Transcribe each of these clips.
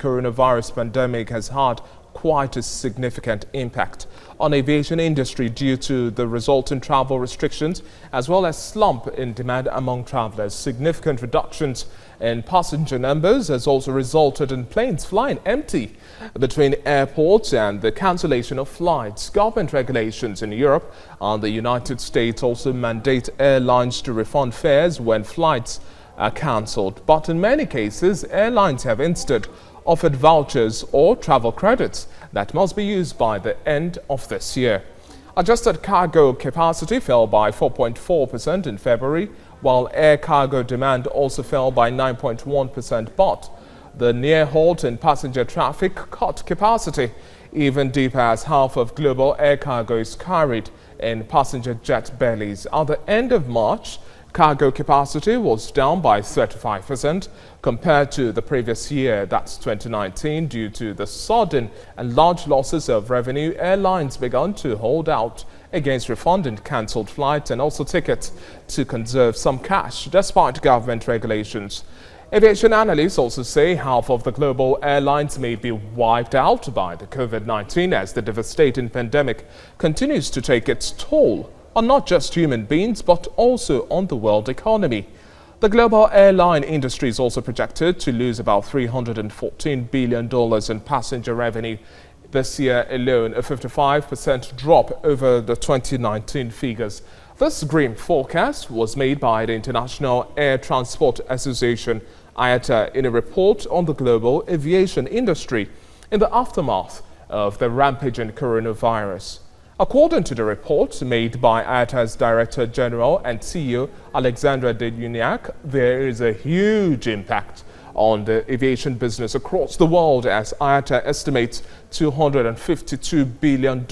coronavirus pandemic has had quite a significant impact on aviation industry due to the resulting travel restrictions as well as slump in demand among travelers. Significant reductions in passenger numbers has also resulted in planes flying empty between airports and the cancellation of flights. Government regulations in Europe and the United States also mandate airlines to refund fares when flights are cancelled. But in many cases, airlines have instead offered vouchers or travel credits that must be used by the end of this year. Adjusted cargo capacity fell by 4.4% in February, while air cargo demand also fell by 9.1%. But the near halt in passenger traffic cut capacity even deeper as half of global air cargo is carried in passenger jet bellies. At the end of March, cargo capacity was down by 35% compared to the previous year, that's 2019. Due to the sudden and large losses of revenue, airlines began to hold out against refunding cancelled flights and also tickets to conserve some cash despite government regulations. Aviation analysts also say half of the global airlines may be wiped out by the COVID-19 as the devastating pandemic continues to take its toll on not just human beings, but also on the world economy. The global airline industry is also projected to lose about $314 billion in passenger revenue this year alone, a 55% drop over the 2019 figures. This grim forecast was made by the International Air Transport Association, IATA, in a report on the global aviation industry in the aftermath of the rampaging coronavirus. According to the report made by IATA's Director General and CEO Alexandra de Juniac, there is a huge impact on the aviation business across the world as IATA estimates $252 billion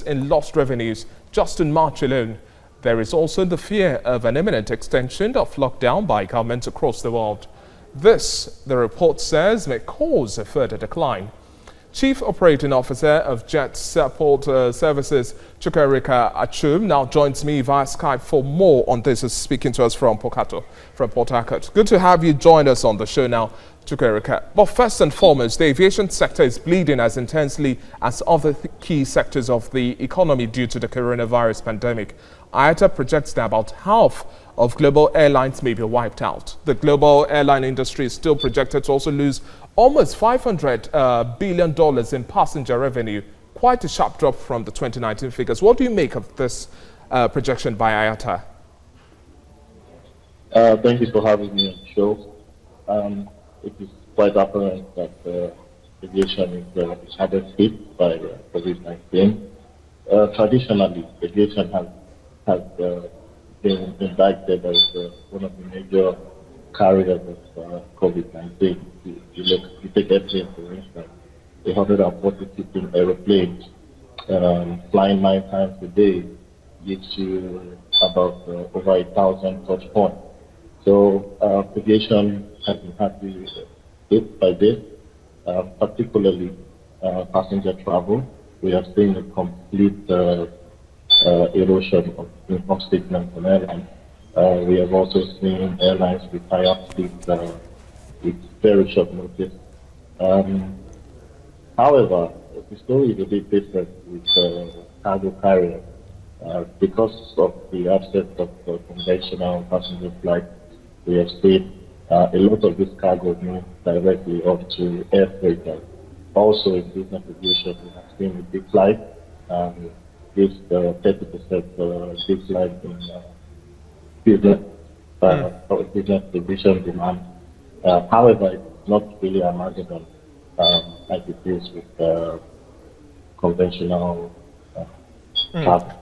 in lost revenues just in March alone. There is also the fear of an imminent extension of lockdown by governments across the world. This, the report says, may cause a further decline. Chief Operating Officer of Jet Support Services, Chukwuemeka Achum, now joins me via Skype for more on this. Is speaking to us from Port Harcourt. Good to have you join us on the show now, Chukwuemeka. But first and foremost, the aviation sector is bleeding as intensely as other key sectors of the economy due to the coronavirus pandemic. IATA projects that about half of global airlines may be wiped out. The global airline industry is still projected to also lose almost $500 billion in passenger revenue, quite a sharp drop from the 2019 figures. What do you make of this projection by IATA? Thank you for having me on the show. It is quite apparent that aviation is hardest hit by COVID-19. Traditionally, aviation has been indicted as one of the major carriers of COVID-19. You take airplanes, for instance, 140 aeroplanes flying 9 times a day gives you about over 1,000 touch points. So aviation has been hardly hit by this, particularly passenger travel. We have seen a complete erosion of income statement from airlines. We have also seen airlines retire fleets with very short notice. However, the story is a bit different with cargo carriers. Because of the absence of conventional passenger flights, we have seen a lot of this cargo move directly onto air freighters. Also in business aviation, we have seen a decline, this 30% decline in business aviation demand. However, it's not really a marginal like it is with conventional travel.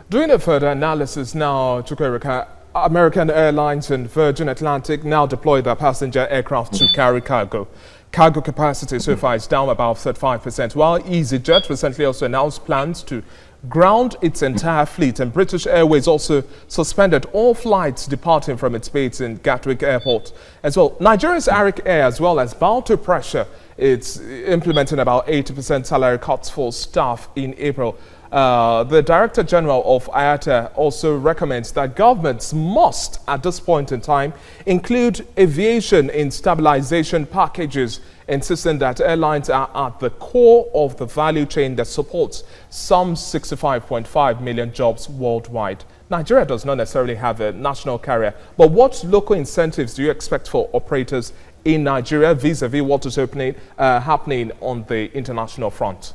Doing a further analysis now, Chukwuemeka, American Airlines and Virgin Atlantic now deploy their passenger aircraft to carry cargo. Cargo capacity so far is down about 35%, while EasyJet recently also announced plans to ground its entire fleet, and British Airways also suspended all flights departing from its base in Gatwick Airport as well. Nigeria's Arik Air, as well as bow to pressure, it's implementing about 80% salary cuts for staff in April. The Director General of IATA also recommends that governments must, at this point in time, include aviation in stabilization packages insisting that airlines are at the core of the value chain that supports some 65.5 million jobs worldwide. Nigeria does not necessarily have a national carrier, but what local incentives do you expect for operators in Nigeria vis-a-vis what is happening on the international front?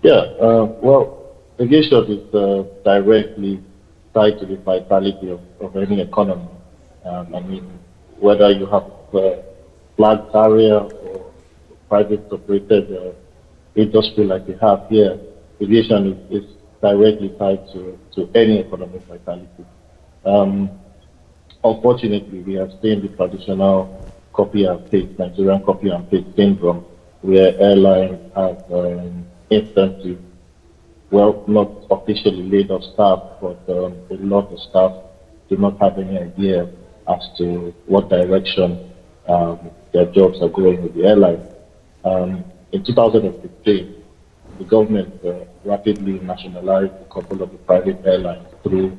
Yeah, well, aviation is directly tied to the vitality of any economy. I mean, whether you have a flag carrier or private operated industry like we have here, aviation is directly tied to any economic vitality. Unfortunately, we have seen the traditional copy and paste, Nigerian copy and paste syndrome, where airlines have incentives, well, not officially laid off staff, but a lot of staff do not have any idea as to what direction their jobs are going with the airline. In 2015, the government rapidly nationalized a couple of the private airlines through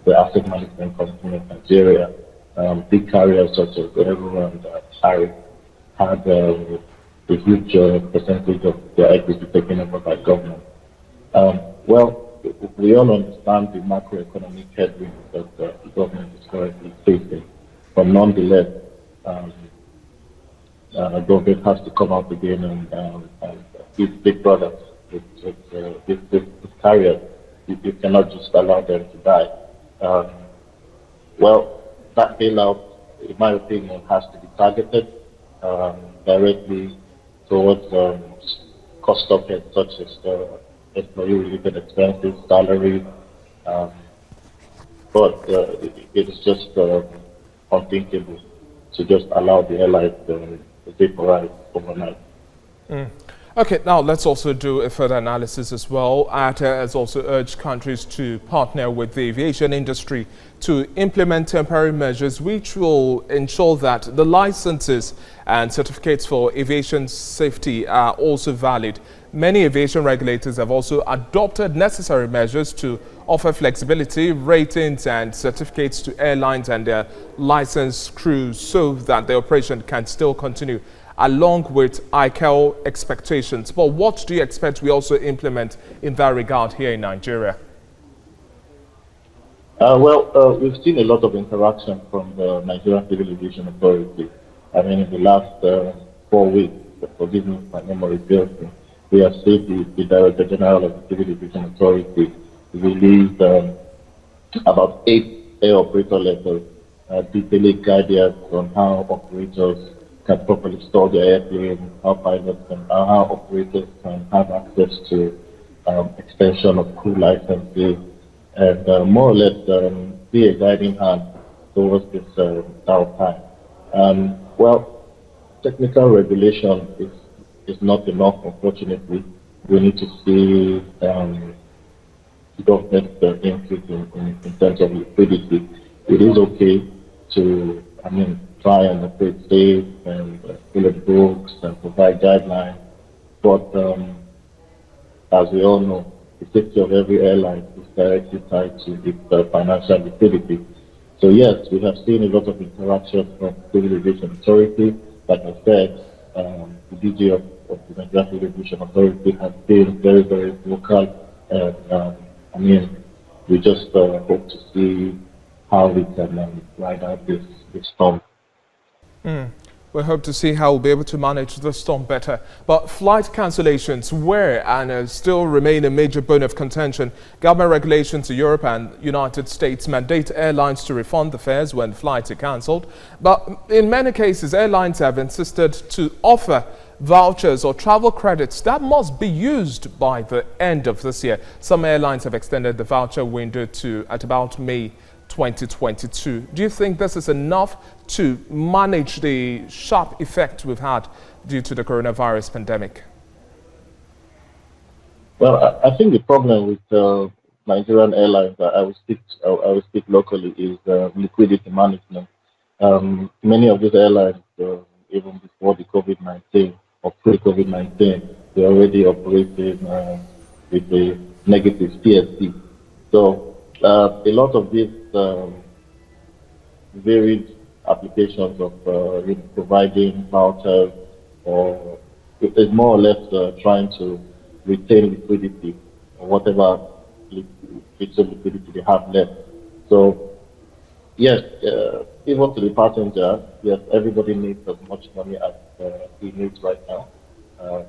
the asset management company of Nigeria. Big carriers such as Refunds and Harry had a huge percentage of their equity taken over by government. Well, we all understand the macroeconomic headwinds that the government is currently facing, but nonetheless, the government has to come out again and give big products with carriers. You cannot just allow them to die. Well, that bailout, in my opinion, has to be targeted directly towards cost of heads such as employee-related expenses, salary, but it is just unthinkable to just allow the airline to vaporize overnight. Okay, now let's also do a further analysis as well. IATA has also urged countries to partner with the aviation industry to implement temporary measures which will ensure that the licenses and certificates for aviation safety are also valid. Many aviation regulators have also adopted necessary measures to offer flexibility, ratings and certificates to airlines and their licensed crews so that the operation can still continue, along with ICAO expectations. But what do you expect we also implement in that regard here in Nigeria? We've seen a lot of interaction from the Nigerian Civil Aviation Authority. I mean, in the last 4 weeks, forgive me if my memory fails me, we have seen the Director General of the Civil Aviation Authority release about 8 air operator letters detailing guidance on how operators can properly store their airplane, how pilots and how operators can have access to extension of crew licenses, and more or less be a guiding hand towards this downtime. Well, technical regulation is not enough, unfortunately. We need to see government increase in terms of liquidity. It is okay to, try and operate safe and fill the books and provide guidelines, but as we all know, the safety of every airline is directly tied to its financial liquidity. So yes, we have seen a lot of interaction from the Civil Aviation Authority. Like I said, the DG of the Nigerian Civil Aviation Authority has been very, very vocal. We just hope to see how we can ride out this storm. We hope to see how we'll be able to manage the storm better. But flight cancellations were and still remain a major bone of contention. Government regulations in Europe and United States mandate airlines to refund the fares when flights are cancelled. But in many cases, airlines have insisted to offer vouchers or travel credits that must be used by the end of this year. Some airlines have extended the voucher window to at about May 2022. Do you think this is enough to manage the sharp effect we've had due to the coronavirus pandemic? Well, I think the problem with Nigerian airlines, I will speak locally, is liquidity management. Many of these airlines, even before the COVID-19 or pre-COVID-19, they already operated with a negative PSC. So a lot of these varied applications of providing vouchers, or it's more or less trying to retain liquidity or whatever bits of liquidity they have left. So yes, even to the passenger, yes, everybody needs as much money as he needs right now. Uh,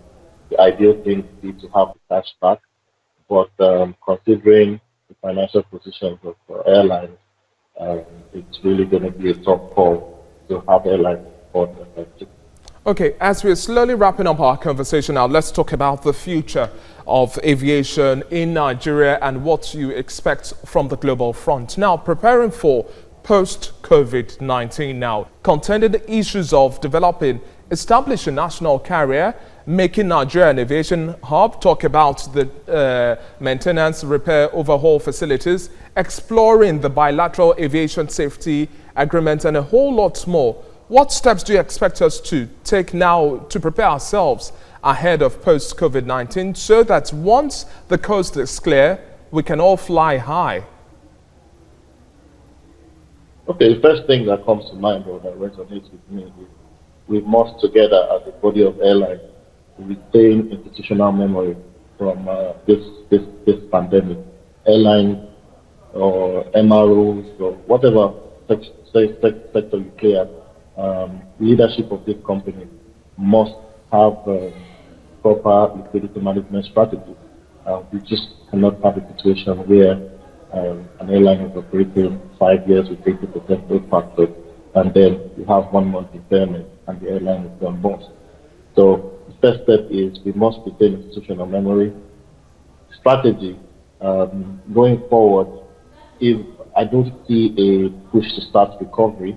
the ideal thing would be to have the cash back, but considering the financial positions of airlines, um, it's really going to be a tough call to have airlines support effective. Okay, as we're slowly wrapping up our conversation now, let's talk about the future of aviation in Nigeria and what you expect from the global front. Now, preparing for post-COVID-19 now, contending the issues of developing, establishing national carrier, making Nigeria an aviation hub, talk about the maintenance, repair, overhaul facilities, exploring the bilateral aviation safety agreement, and a whole lot more. What steps do you expect us to take now to prepare ourselves ahead of post-COVID-19 so that once the coast is clear, we can all fly high? Okay, the first thing that comes to mind or that resonates with me is we must together as a body of airlines retain institutional memory from this pandemic. Airlines or MROs or whatever sector you play at, leadership of this company must have proper liquidity management strategy. We just cannot have a situation where an airline is operating 5 years with 80% load factor, and then you have 1 month impairment and the airline is gone bust. So the first step is we must retain institutional memory. Strategy, going forward, if I don't see a push to start recovery,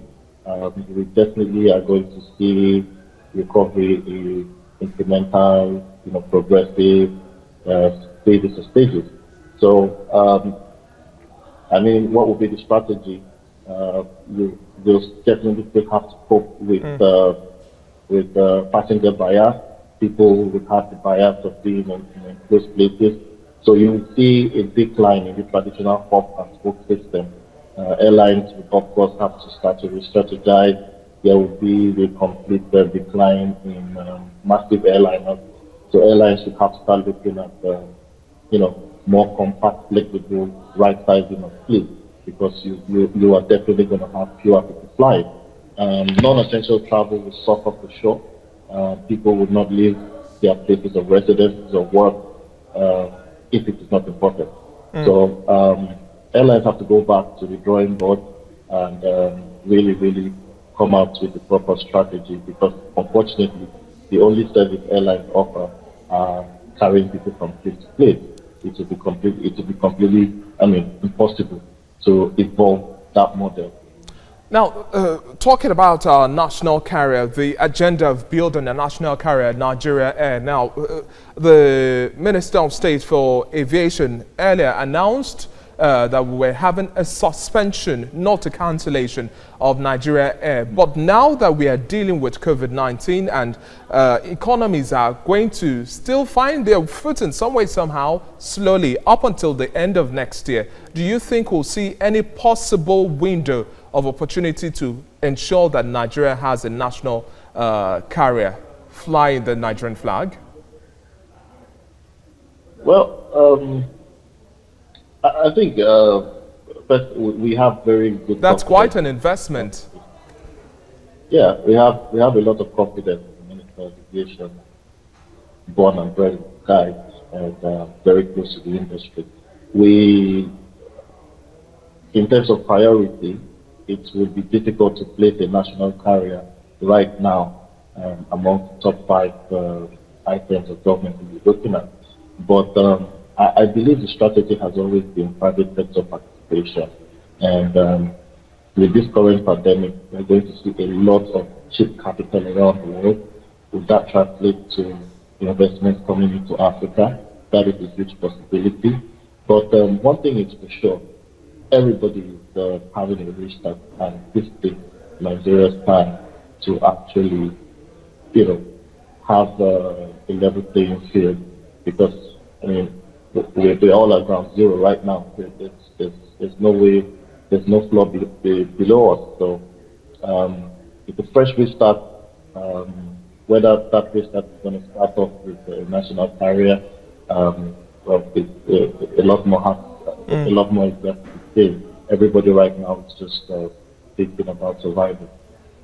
we definitely are going to see recovery incremental, progressive, stages. So, I mean, what will be the strategy? We'll definitely still have to cope with passenger bias. People will have the bias of being in close places. So you will see a decline in the traditional hub and spoke system. Airlines will, of course, have to start to re-strategize. There will be the complete decline in massive airliners. So airlines should have to start looking at, more compact, flexible, right sizing of fleet, because you are definitely going to have fewer people flying. Non-essential travel will suffer for sure. People will not leave their places of residence or work if it is not important. So airlines have to go back to the drawing board and really come out with a proper strategy, because unfortunately the only service airlines offer are carrying people from place to place. It will be completely, impossible to evolve that model. Now, talking about our national carrier, the agenda of building a national carrier, Nigeria Air. Now, the Minister of State for Aviation earlier announced that we were having a suspension, not a cancellation, of Nigeria Air. But now that we are dealing with COVID-19 and economies are going to still find their footing some way, somehow, slowly, up until the end of next year, do you think we'll see any possible window of opportunity to ensure that Nigeria has a national carrier flying the Nigerian flag? Well, I think but we have very good. That's quite an investment. Yeah, we have a lot of confidence in the Minister of Aviation, born and bred guys, and very close to the industry. In terms of priority, it will be difficult to place a national carrier right now among the top 5 items of government we'll be looking at. But I believe the strategy has always been private sector participation. And with this current pandemic, we're going to see a lot of cheap capital around the world. Would that translate to investments coming into Africa? That is a huge possibility. But one thing is for sure, everybody is having a restart, and this is Nigeria's time to actually, have a level playing field, because we're all at ground zero right now. There's no way, there's no floor below us. So It's a fresh restart. Whether that restart is going to start off with a national carrier, well, it's a lot more a lot more exact to say. Everybody right now is just thinking about survival.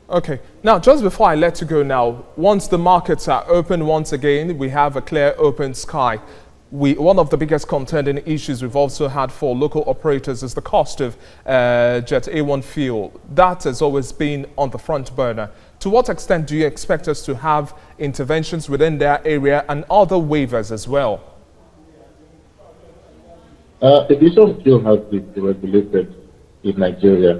Okay. Now, just before I let you go now, once the markets are open once again, we have a clear open sky. One of the biggest contending issues we've also had for local operators is the cost of Jet A1 fuel. That has always been on the front burner. To what extent do you expect us to have interventions within that area and other waivers as well? Aviation fuel has been regulated in Nigeria,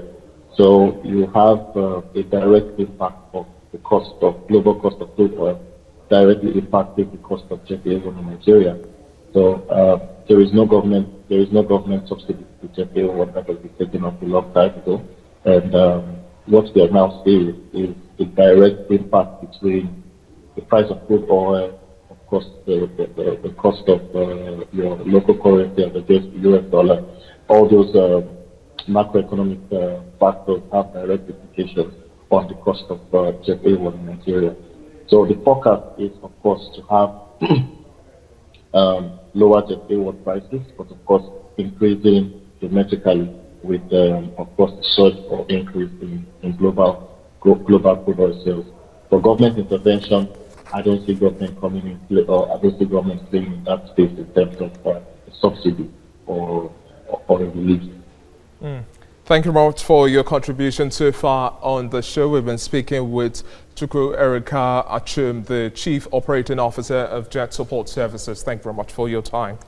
so you have a direct impact of the cost of global cost of crude oil directly impacting the cost of jet fuel in Nigeria. So there is no government subsidy to jet fuel that has been taken up a long time ago, and what we are now seeing is a direct impact between the price of crude oil, of course, the cost of your local currency against the US dollar. All those macroeconomic factors have direct implications on the cost of jet fuel in Nigeria. So the forecast is, of course, to have lower jet fuel prices, but of course increasing domestically with, of course, the surge or increase in global crude oil sales. For government intervention, I don't see government coming in play, or I don't see government playing in that space in terms of a subsidy or a relief. Thank you very much for your contribution so far on the show. We've been speaking with Chukwu Erika Achum, the Chief Operating Officer of Jet Support Services. Thank you very much for your time.